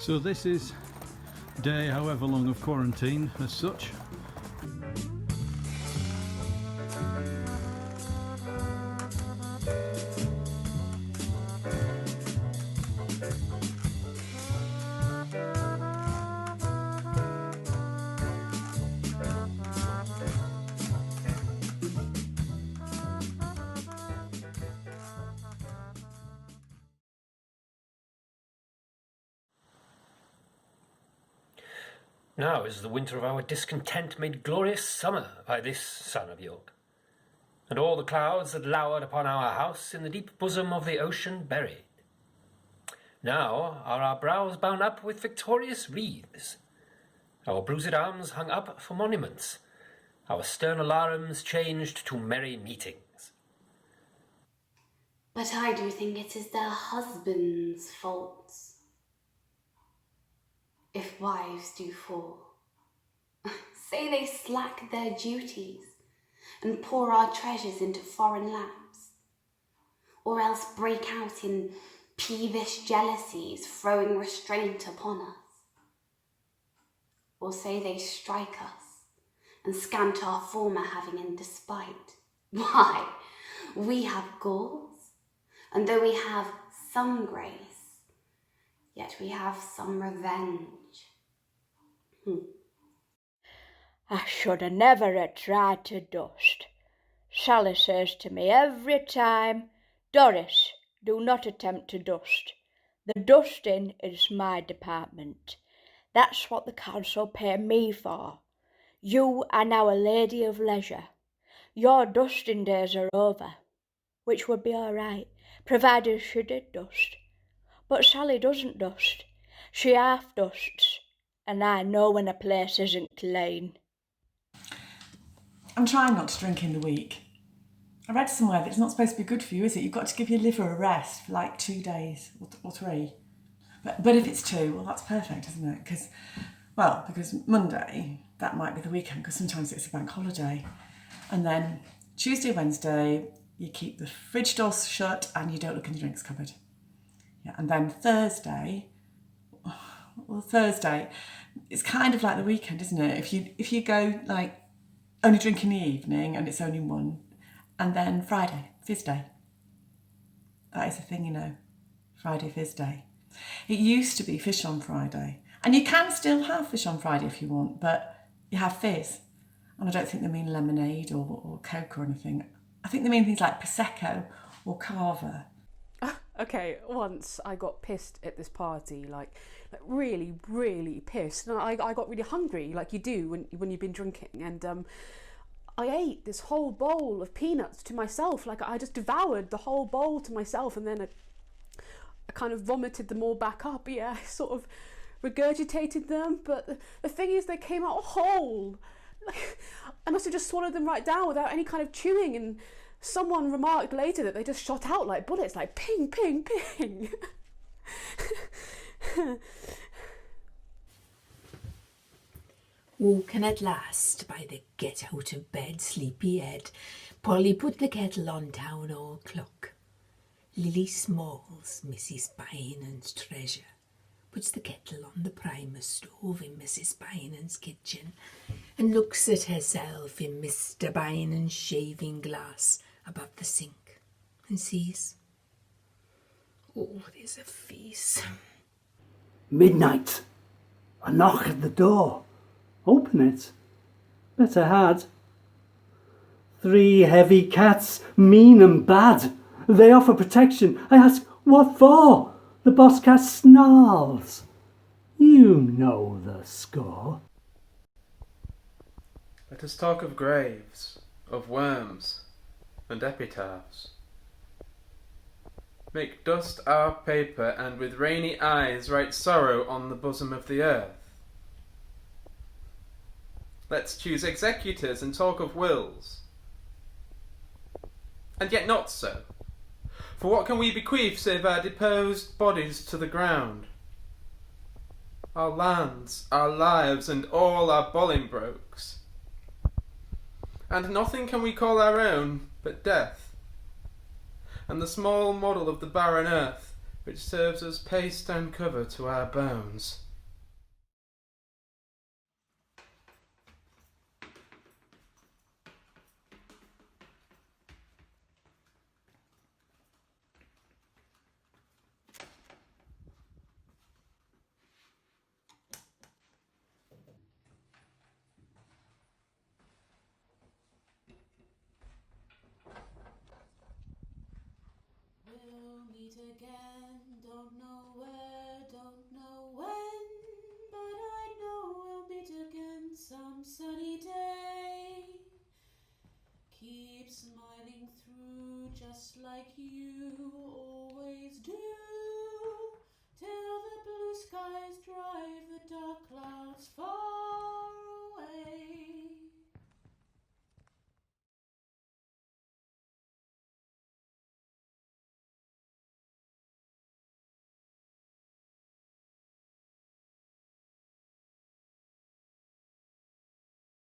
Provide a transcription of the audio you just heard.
So this is day however long of quarantine as such. Now is the winter of our discontent made glorious summer by this son of York, and all the clouds that lowered upon our house in the deep bosom of the ocean buried. Now are our brows bound up with victorious wreaths, our bruised arms hung up for monuments, our stern alarums changed to merry meetings. But I do think it is their husbands' faults, if wives do fall. Say they slack their duties and pour our treasures into foreign laps, or else break out in peevish jealousies, throwing restraint upon us. Or say they strike us and scant our former having in despite. Why, we have gauze, and though we have some grace, yet we have some revenge. I should have never have tried to dust. Sally says to me every time, Doris, do not attempt to dust. The dusting is my department. That's what the council pay me for. You are now a lady of leisure. Your dusting days are over, which would be all right, provided she did dust. But Sally doesn't dust. She half dusts, and I know when a place isn't clean. I'm trying not to drink in the week. I read somewhere that it's not supposed to be good for you, is it? You've got to give your liver a rest for like 2 days or 3. But if it's 2, well, that's perfect, isn't it? Because Monday, that might be the weekend, because sometimes it's a bank holiday. And then Tuesday, Wednesday, you keep the fridge door shut and you don't look in the drinks cupboard. Yeah, and then Thursday, it's kind of like the weekend, isn't it? If you go like only drink in the evening and it's only 1, and then Friday, fizz day. That is a thing, you know, Friday fizz day. It used to be fish on Friday, and you can still have fish on Friday if you want, but you have fizz. And I don't think they mean lemonade or Coke or anything. I think they mean things like Prosecco or Cava. Okay, once I got pissed at this party, like really, really pissed. And I got really hungry, like you do when you've been drinking. And I ate this whole bowl of peanuts to myself. Like I just devoured the whole bowl to myself, and then I kind of vomited them all back up. Yeah, I sort of regurgitated them. But the thing is, they came out whole. Like, I must have just swallowed them right down without any kind of chewing. And someone remarked later that they just shot out like bullets, like ping, ping, ping. Woken at last by the get out of bed sleepy head, Polly put the kettle on town hall clock. Lily Smalls, Mrs. Bynan's treasure, puts the kettle on the primer stove in Mrs. Bynan's kitchen and looks at herself in Mr. Bynan's shaving glass above the sink and sees, oh, there's a face. Midnight. A knock at the door. Open it. Better had. 3 heavy cats, mean and bad. They offer protection. I ask, what for? The boss cat snarls. You know the score. Let us talk of graves, of worms, and epitaphs. Make dust our paper, and with rainy eyes write sorrow on the bosom of the earth. Let's choose executors and talk of wills. And yet not so. For what can we bequeath save our deposed bodies to the ground? Our lands, our lives, and all our Bolingbroke's. And nothing can we call our own but death, and the small model of the barren earth, which serves as paste and cover to our bones. We'll meet again, don't know where, don't know when, but I know we'll meet again some sunny day. Keep smiling through just like you always do, till the blue skies drive the dark clouds far